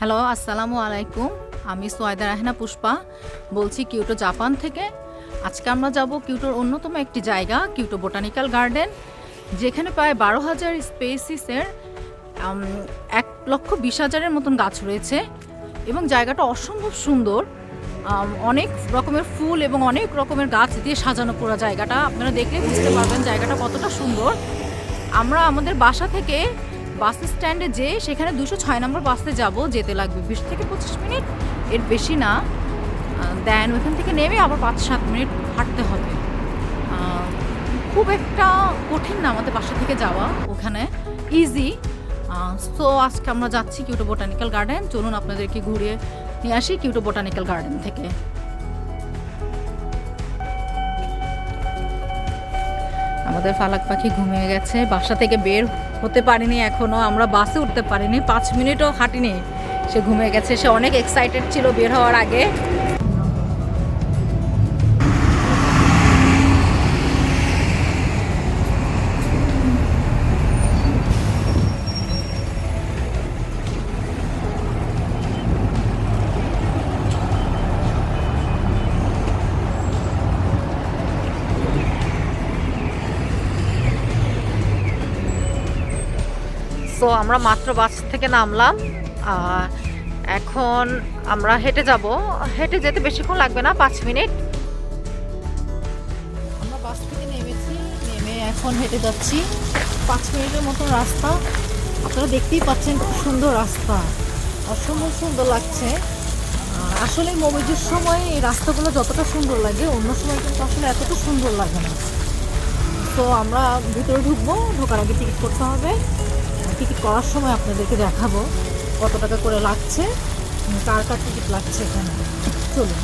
Hello, আসসালামু আলাইকুম। আমি সোয়াইদা রাহেনা পুষ্পা বলছি কিয়োটো, জাপান থেকে। আজকে আমরা যাব কিয়োটোর অন্যতম একটি জায়গা, কিয়োটো বোটানিক্যাল গার্ডেন, যেখানে প্রায় 12,000 স্পেসিসের 1,20,000-এর মতন গাছ রয়েছে এবং জায়গাটা অসম্ভব সুন্দর। অনেক রকমের ফুল এবং অনেক রকমের গাছ দিয়ে সাজানো পুরো জায়গাটা। আপনারা দেখলে বুঝতে পারবেন জায়গাটা কতটা সুন্দর। আমরা আমাদের বাসা থেকে বাস স্ট্যান্ডে যেয়ে সেখানে 206 নম্বর বাসে যাব, যেতে লাগবে 20 থেকে 25 মিনিট, এর বেশি না। দেন ওইখান থেকে নেমে আবার 5-7 মিনিট হাঁটতে হবে। খুব একটা কঠিন না আমাদের বাসা থেকে যাওয়া, ওখানে ইজি। সো আজকে আমরা যাচ্ছি কিয়োটো বোটানিক্যাল গার্ডেন। চলুন আপনাদেরকে ঘুরিয়ে নিয়ে আসি কিয়োটো বোটানিক্যাল গার্ডেন থেকে। আমাদের ফালাক পাখি ঘুমিয়ে গেছে, বাসা থেকে বের হতে পারিনি এখনও, আমরা বাসে উঠতে পারিনি, 5 মিনিটও হাঁটিনি, সে ঘুমিয়ে গেছে। সে অনেক এক্সাইটেড ছিল বের হওয়ার আগে। সো আমরা মাত্র বাস থেকে নামলাম, এখন আমরা হেঁটে যাব। হেঁটে যেতে বেশিক্ষণ লাগবে না, 5 মিনিট। আমরা বাস থেকে নেমেছি, নেমে এখন হেঁটে যাচ্ছি 5 মিনিটের মতো রাস্তা। আপনারা দেখতেই পাচ্ছেন খুব সুন্দর রাস্তা, অসম্ভব সুন্দর লাগছে। আসলে মৌমিজুর সময় এই রাস্তাগুলো যতটা সুন্দর লাগে, অন্য সময় কিন্তু আসলে এতটা সুন্দর লাগে না। তো আমরা ভিতরে ঢুকবো, ঢোকার আগে টিকিট করতে হবে। টিকিট করার সময় আপনাদেরকে দেখাবো কত টাকা করে লাগছে, কার কার টিকিট লাগছে এখানে। চলুন।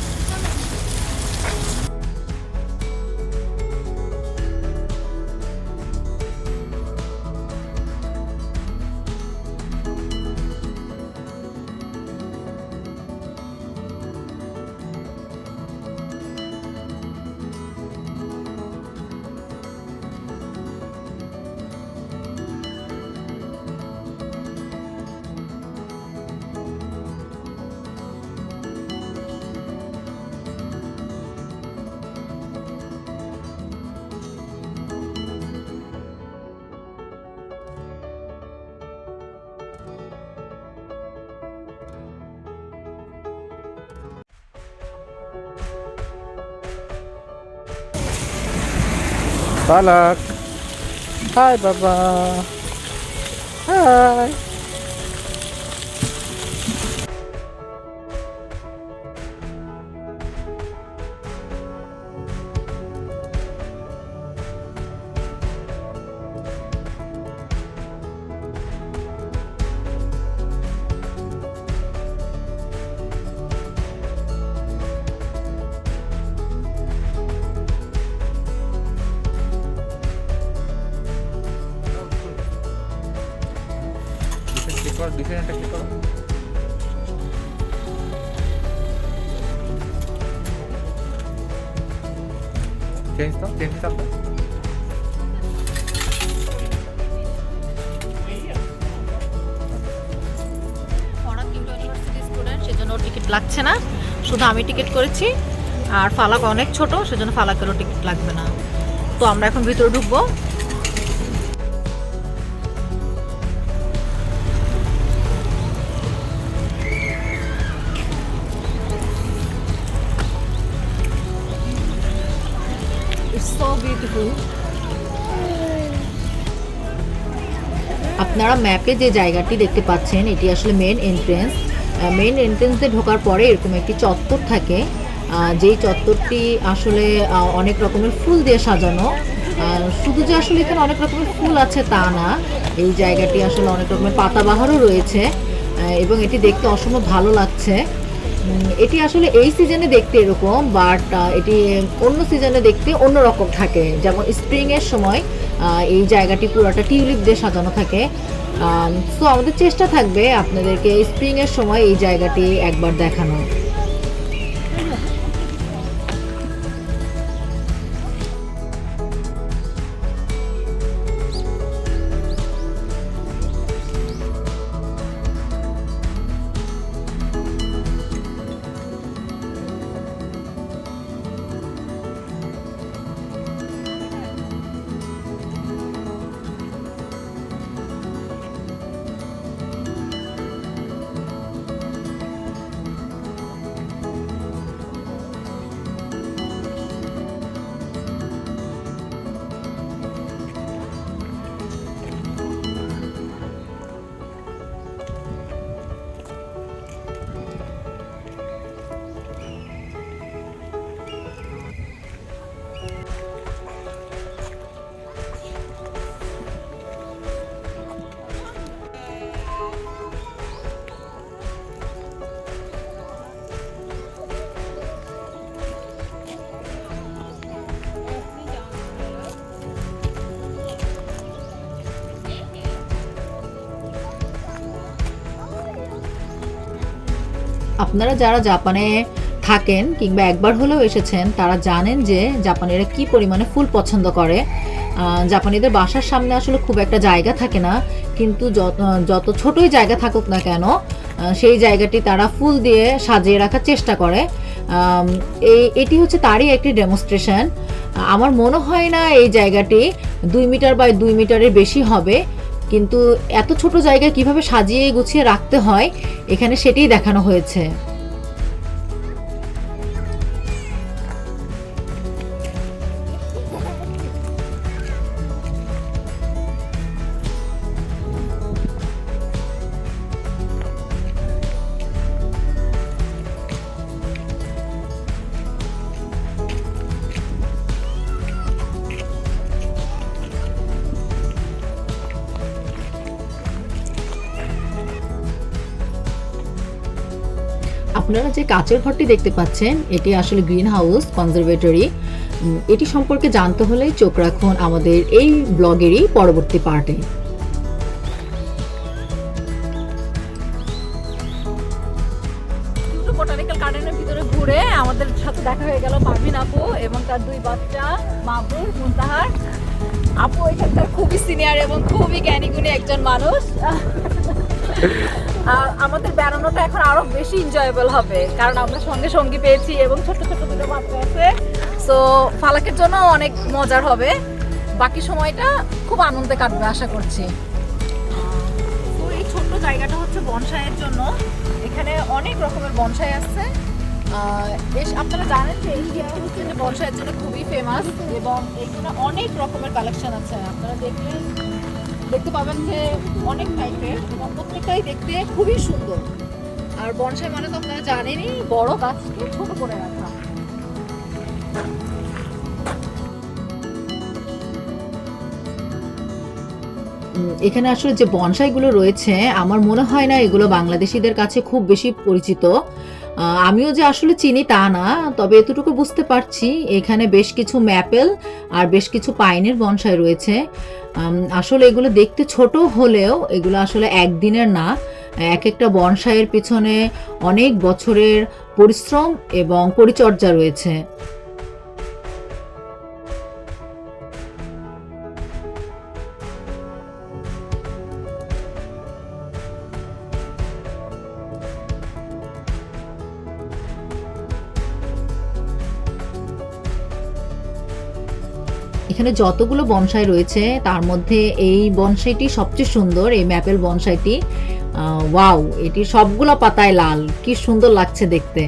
Balak. Hi, Baba. Hi. Different technical. Change something. University student, সেজন্য টিকিট লাগছে না, শুধু আমি টিকিট করেছি। আর ফালাক অনেক ছোট, সেজন্য ফালাকেরও টিকিট লাগবে না। তো আমরা এখন ভিতরে ঢুকবো। So beautiful. আপনারা ম্যাপে যে জায়গাটি দেখতে পাচ্ছেন, এটি আসলে মেন এন্ট্রেন্স। মেন এন্ট্রেন্সে ঢোকার পরে এরকম একটি চত্বর থাকে, যেই চত্বরটি আসলে অনেক রকমের ফুল দিয়ে সাজানো। শুধু যে আসলে এখানে অনেক রকমের ফুল আছে তা না, এই জায়গাটি আসলে অনেক রকমের পাতাবাহারও রয়েছে এবং এটি দেখতে অসম্ভব ভালো লাগছে। এটি আসলে এই সিজনে দেখতে এরকম, বাট এটি অন্য সিজনে দেখতে অন্য রকম থাকে। যেমন স্প্রিংয়ের সময় এই জায়গাটি পুরোটা টিউলিপ দিয়ে সাজানো থাকে। সো আমাদের চেষ্টা থাকবে আপনাদেরকে স্প্রিংয়ের সময় এই জায়গাটি একবার দেখানো। আপনারা যারা জাপানে থাকেন কিংবা একবার হলেও এসেছেন তারা জানেন যে জাপানিরা কি পরিমাণে ফুল পছন্দ করে। জাপানিদের বাসার সামনে আসলে খুব একটা জায়গা থাকে না, কিন্তু যত ছোটই জায়গা থাকুক না কেন সেই জায়গাটি তারা ফুল দিয়ে সাজিয়ে রাখার চেষ্টা করে। এটি হচ্ছে তারই একটি ডেমনস্ট্রেশন। আমার মনে হয় না এই জায়গাটি 2 মিটার বাই 2 মিটারের বেশি হবে, কিন্তু এত ছোট জায়গায় কিভাবে সাজিয়ে গুছিয়ে রাখতে হয় এখানে সেটাই দেখানো হয়েছে। আপনারা যে কাচের ঘরটি দেখতে পাচ্ছেন এটি আসলে গ্রিন হাউস কনজারভেটরি। এটি সম্পর্কে জানতে হলে চোখ রাখুন আমাদের এই ব্লগেরই পরবর্তী পার্টে। বোটানিক্যাল গার্ডেনের ভিতরে ঘুরে আমাদের সাথে দেখা হয়ে গেল পারভিন আপু এবং তার 2 বাচ্চা মাহবুব মুনতাহার। আপু এখানকার খুবই সিনিয়র এবং খুবই জ্ঞানীগুণী একজন মানুষ। আমাদের বেড়ানোটা এখন আরো বেশি এনজয়েবল হবে কারণ আমরা সঙ্গে সঙ্গী পেয়েছি এবং ছোট ছোট 2 বাচ্চা আছে। সো ফালাকের জন্য অনেক মজার হবে, বাকি সময়টা খুব আনন্দে কাটবে আশা করছি। তো এই ছোট্ট জায়গাটা হচ্ছে বনসাইয়ের জন্য, এখানে অনেক রকমের বনসাই আছে। বেশ আপনারা জানেন যে এশিয়া হচ্ছে যে বনসাইয়ের জন্য খুবই ফেমাস এবং এখানে অনেক রকমের কালেকশন আছে। আপনারা দেখতে পাবেন যে অনেক টাইপের এবং প্রত্যেকটাই দেখতে খুবই সুন্দর। আর বনসাই মানে তো আপনারা জানেনই বড় গাছকে ছোট করে রাখা। এখানে আসলে যে বনসাইগুলো রয়েছে আমার মনে হয় না এগুলো বাংলাদেশিদের কাছে খুব বেশি পরিচিত। আমিও যে আসলে চিনি তা না, তবে এতটুকু বুঝতে পারছি এখানে বেশ কিছু ম্যাপেল আর বেশ কিছু পাইনের বনসাই রয়েছে। আসলে এগুলো দেখতে ছোট হলেও এগুলো আসলে একদিনের না, এক একটা বনসাইয়ের পিছনে অনেক বছরের পরিশ্রম এবং পরিচর্যা রয়েছে। এখানে যতগুলো বনসাই রয়েছে তার মধ্যে এই বনসাইটি সবচেয়ে সুন্দর, এই ম্যাপেল বনসাইটি। ওয়াও, এটি সবগুলো পাতায় লাল, কি সুন্দর লাগছে দেখতে।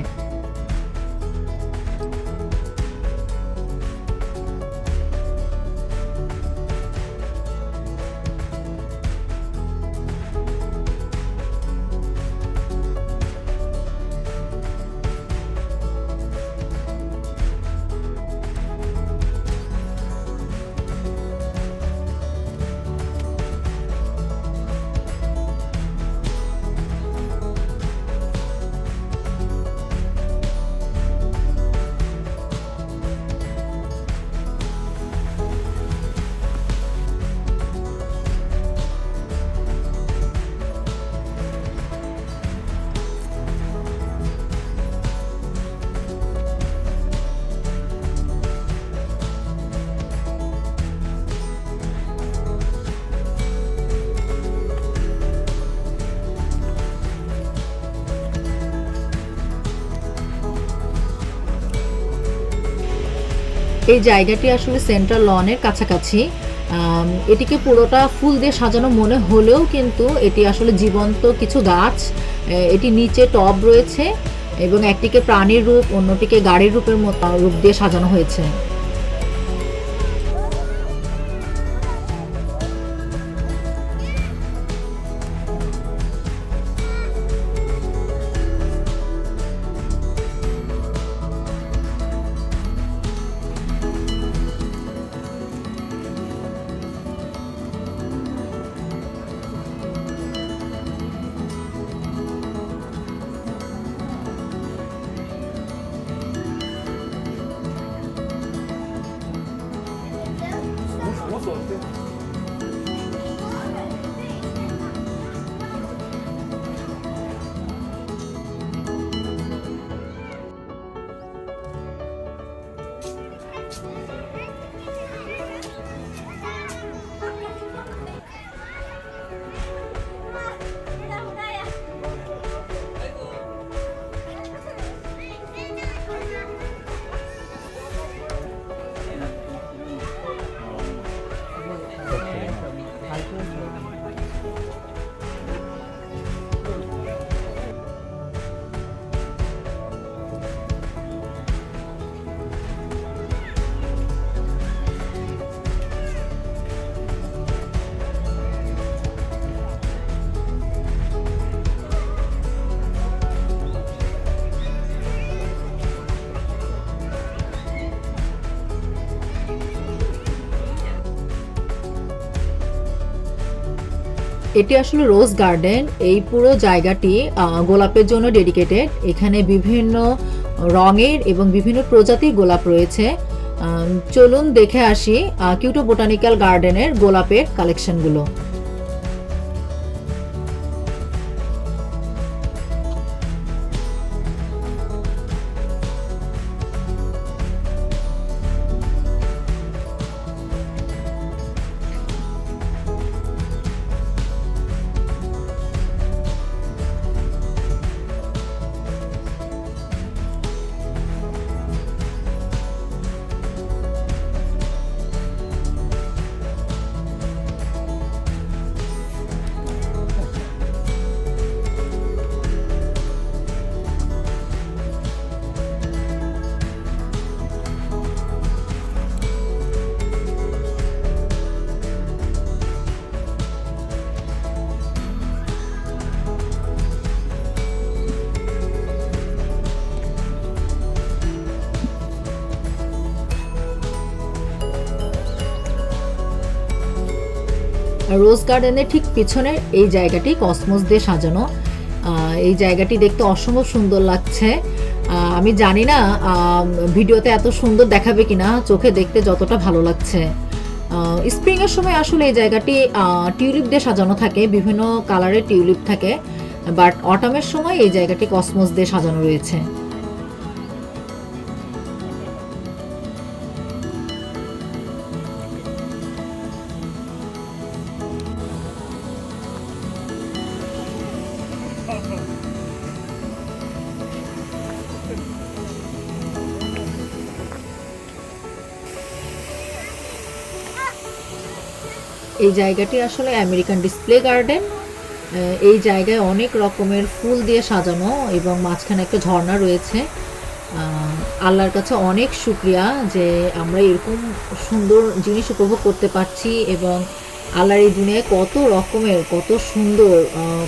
এই জায়গাটি আসলে সেন্ট্রাল লনের কাছাকাছি। এটিকে পুরোটা ফুল দিয়ে সাজানো মনে হলেও কিন্তু এটি আসলে জীবন্ত কিছু গাছ। এটি নিচে টব রয়েছে এবং একটিকে প্রাণীর রূপ, অন্যটিকে গাড়ির রূপের মতো রূপ দিয়ে সাজানো হয়েছে। এটি আসলে রোজ গার্ডেন। এই পুরো জায়গাটি গোলাপের জন্য ডেডিকেটেড। এখানে বিভিন্ন রঙের এবং বিভিন্ন প্রজাতির গোলাপ রয়েছে। চলুন দেখে আসি কিউটো বোটানিক্যাল গার্ডেনের গোলাপের কালেকশনগুলো। রোজ গার্ডেনের ঠিক পিছনে এই জায়গাটি কসমস দিয়ে সাজানো। এই জায়গাটি দেখতে অসম্ভব সুন্দর লাগছে। আমি জানি না ভিডিওতে এত সুন্দর দেখাবে কিনা, চোখে দেখতে যতটা ভালো লাগছে। স্প্রিংয়ের সময় আসলে এই জায়গাটি টিউলিপ দিয়ে সাজানো থাকে, বিভিন্ন কালারের টিউলিপ থাকে, বাট অটামের সময় এই জায়গাটি কসমস দিয়ে সাজানো রয়েছে। এই জায়গাটি আসলে আমেরিকান ডিসপ্লে গার্ডেন। এই জায়গায় অনেক রকমের ফুল দিয়ে সাজানো এবং মাঝখানে একটা ঝর্ণা রয়েছে। আল্লাহর কাছে অনেক শুকরিয়া যে আমরা এরকম সুন্দর জিনিস উপভোগ করতে পারছি, এবং আল্লাহর এই দুনিয়ায় কত রকমের, কত সুন্দর,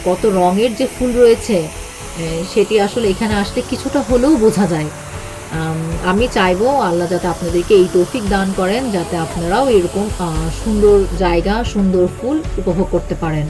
কত রঙের যে ফুল রয়েছে সেটি আসলে এখানে আসলে কিছুটা হলেও বোঝা যায়। আমি চাইবো আল্লাহ যাতে আপনাদেরকে এই তৌফিক দান করেন, যাতে আপনারাও এরকম সুন্দর জায়গা, সুন্দর ফুল উপভোগ করতে পারেন।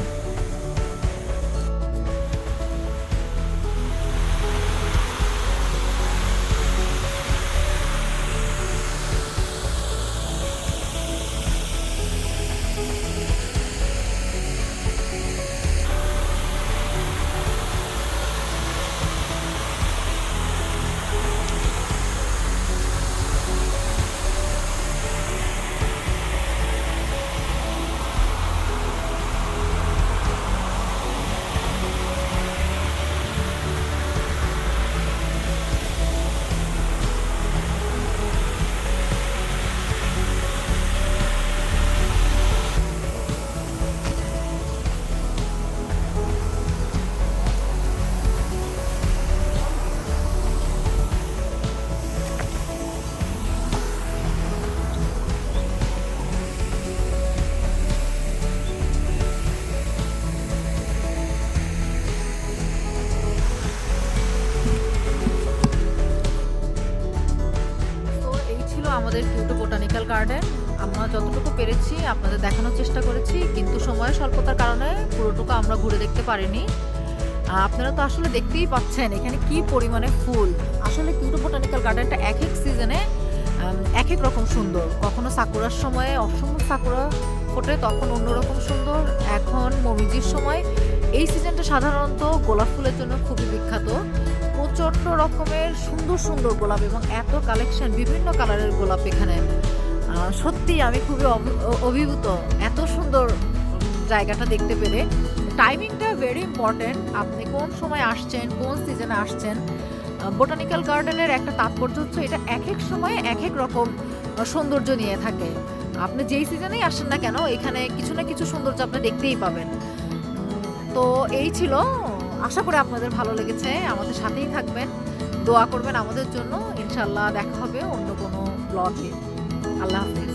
আমাদের কিউটো বোটানিক্যাল গার্ডেন আমরা যতটুকু পেরেছি আপনাদের দেখানোর চেষ্টা করেছি, কিন্তু সময়ের স্বল্পতার কারণে পুরোটুকু আমরা ঘুরে দেখতে পারিনি। আপনারা তো আসলে দেখতেই পাচ্ছেন এখানে কি পরিমাণে ফুল। আসলে কিউটো বোটানিক্যাল গার্ডেনটা এক এক সিজনে এক এক রকম সুন্দর। কখনো সাকুরার সময়ে অসম্ভব সাকুরা ফোটে, তখন অন্যরকম সুন্দর। এখন মমিজির সময় এই সিজনটা সাধারণত গোলাপ ফুলের জন্য খুবই বিখ্যাত। প্রচণ্ড রকমের সুন্দর সুন্দর গোলাপ এবং এত কালেকশন, বিভিন্ন কালারের গোলাপ এখানে। সত্যি আমি খুবই অভিভূত এত সুন্দর জায়গাটা দেখতে পেরে। টাইমিংটা ভেরি ইম্পর্টেন্ট। আপনি কোন সময় আসছেন, কোন সিজনে আসছেন। বোটানিক্যাল গার্ডেনের একটা তাৎপর্য হচ্ছে এটা এক এক সময়ে এক এক রকম সৌন্দর্য নিয়ে থাকে। আপনি যেই সিজনেই আসেন না কেন এখানে কিছু না কিছু সৌন্দর্য আপনি দেখতেই পাবেন। তো এই ছিল, আশা করি আপনাদের ভালো লেগেছে। আমাদের সাথেই থাকবেন, দোয়া করবেন আমাদের জন্য। ইনশাল্লাহ দেখা হবে অন্য কোনো ব্লগে। আল্লাহ হাফেজ।